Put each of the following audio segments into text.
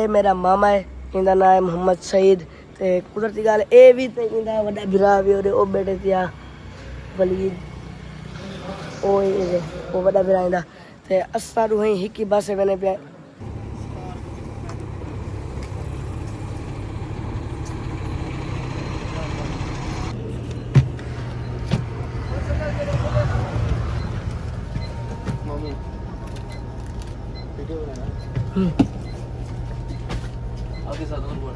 ਇਹ ਮੇਰਾ ਮਾਮਾ ਹੈ, ਇਹਦਾ ਨਾਮ ਹੈ ਮੁਹੰਮਦ ਸਈਦ। ਤੇ ਕੁਦਰਤੀ ਗੱਲ ਇਹ ਵੀ ਤੇ ਇਹਦਾ ਵੱਡਾ ਭਰਾ ਵੀ ਉਹ ਬੇਟੇ ਤੇ ਆ ਵਲੀਦ, ਉਹ ਵੱਡਾ ਭਰਾ ਇਹਦਾ। ਤੇ ਅਸਾਂ ਨੂੰ ਹੀ ਇੱਕ ਹੀ ਬੱਸ ਬਣੇ ਪਿਆ। आपके साथ और बोल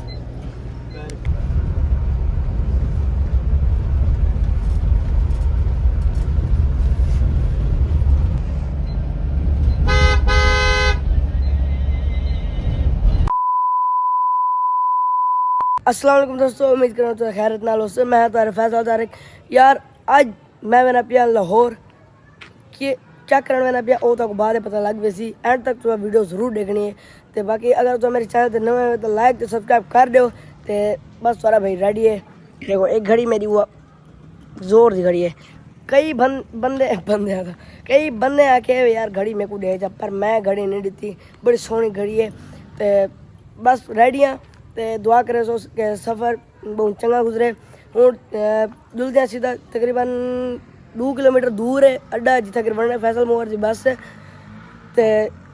अस्सलाम वालेकुम दोस्तों, उम्मीद कर तो खैरत नाल हो। मैं तारे फैसल तारिक यार, आज मैं मैंने पिया लाहौर कि चेक करने मैंने पिया वो तक बाद पता लग गई सी। एंड तक तो वीडियो जरूर देखनी है। तो बाकी अगर तो मेरे चैनल पर नवे हो तो लाइक तो सब्सक्राइब कर दो। तो बस सारा भाई रेडी है। देखो एक घड़ी मेरी वो जोर की घड़ी है। कई बंदे आके यार घड़ी मेरे को दे जा, पर मैं घड़ी नहीं दी। बड़ी सोहनी घड़ी है। तो बस रेडी हाँ। तो दुआ करे सो कि सफ़र बहुत चंगा गुजरे। हूँ जुलते हैं सीधा तकरीबन 2 किलोमीटर दूर है अड्डा जिथे गिरवना फैसल मोहर की बस है। तो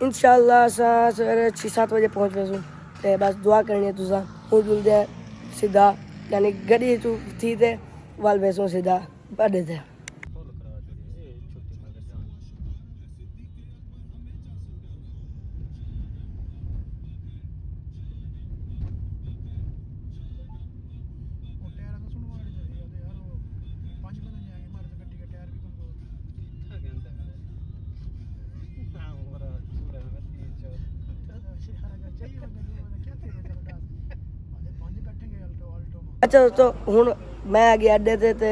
इंशाअल्लाह सवेरे 6-7 बजे पहुँच वैसूँ। तो बस दुआ करनी है तुसा। हूँ जुलते हैं सीधा यानी गड्डी थी तो वाल वैसूँ सीधा अड्डे थे। अच्छा दोस्तों, हूँ मैं आ गया अड्डे ते।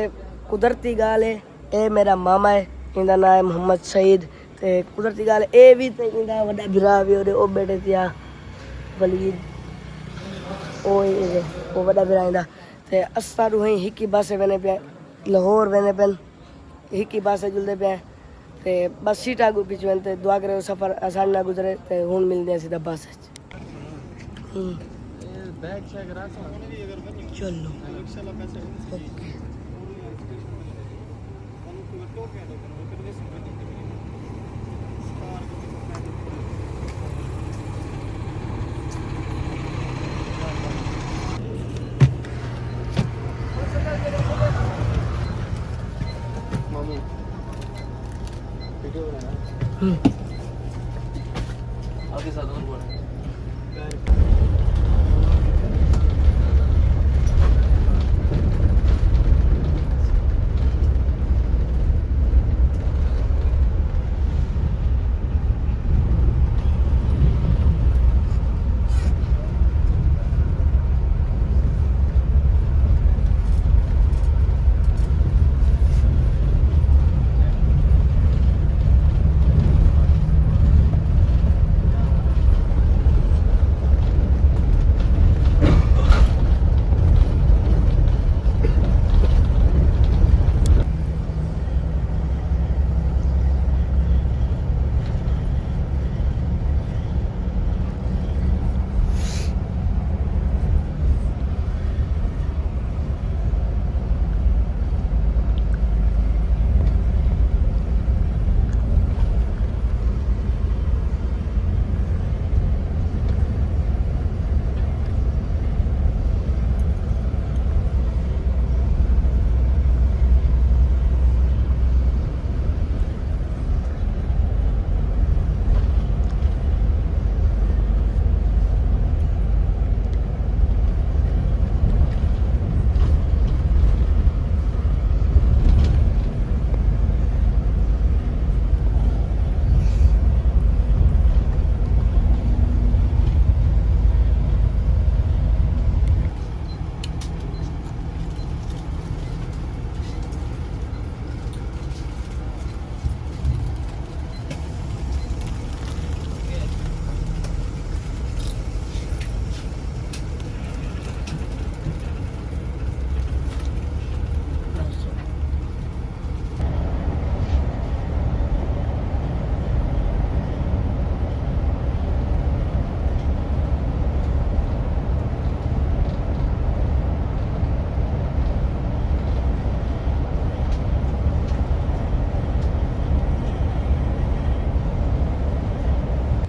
कुदरती गाल है ये मेरा मामा है, इनका नाम है मुहम्मद सईद। तो कुदरती गाल ये भी तो इनका बड़ा भरा भी वो बेटे ते आ वलीद, वो बड़ा भरा इनका। तो असां ही एक ही बस बने पे लाहौर बने पे एक ही बस जुलते पे। तो बस सीट आगू पीछे तो दुआ करे सफ़र आसान ना गुजरे। तो हूँ मिलते हैं सीधा बस चलो ओके। आपके साथ और बोल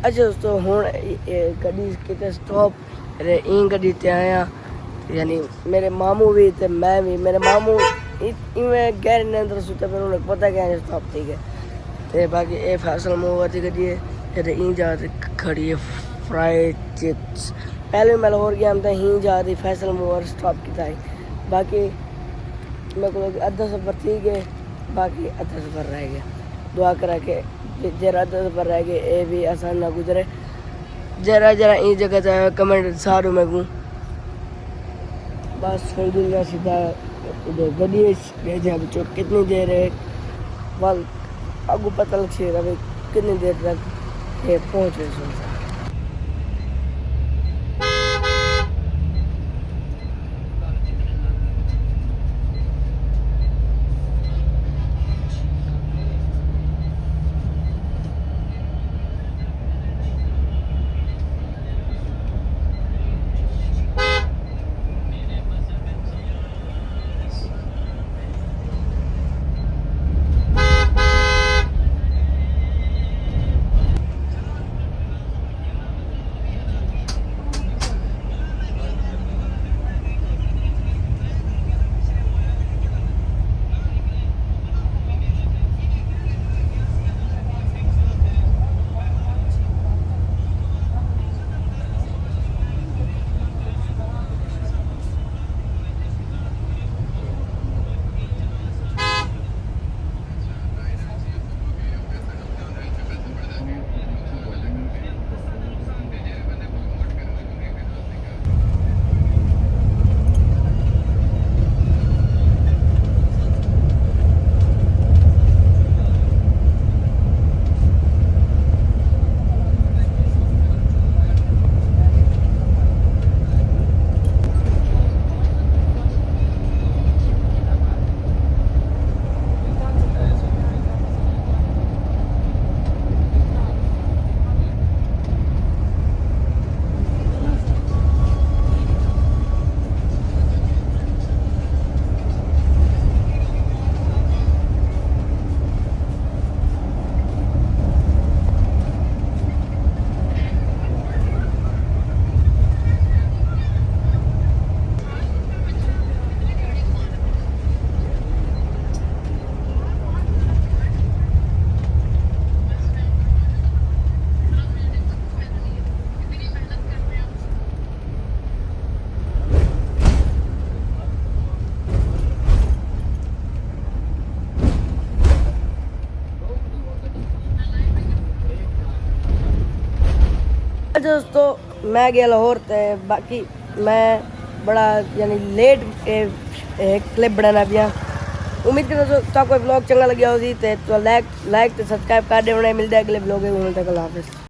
اچھا دوستو ہوں گڈی کتے سٹاپ این گڈی تے آیا یعنی میرے ماموں بھی تے میں بھی میرے ماموں ایویں گہرے نے اندر سوتے پہ انہیں پتہ کہ سٹاپ تھی گئے تے باقی اے فیصل موور دی گڈی ہے تے این جا کھڑی ہے فرائڈ چپس پہلے میں لاہور گیا ہم تے ہی جا دی فیصل موور سٹاپ کیتا ہے باقی میرے کو ادھا سفر تھی گئے باقی ادھا سفر رہ گیا دعا کرا کہ جرا ادھا سفر رہ گئے اے بھی آسان نہ گزرے جرا این جگہ تے کمنٹ ساروں میں گوں بس پھر دنیا سیدھا گڈی لے جا بچوں کتنی دیر ہے وال اگو پتہ لگ سی رہا کتنی دیر تک یہ پہنچ رہے سن دوستو میں گیا لاہور تے باقی میں بڑا یعنی لیٹ کلپ بنانا پیا امید کرتا تو کوئی بلاگ چنگا لگیا ہو تے لائک تے سبسکرائب کر دے ملتا ہے اگلے بلاگ میں تک اللہ حافظ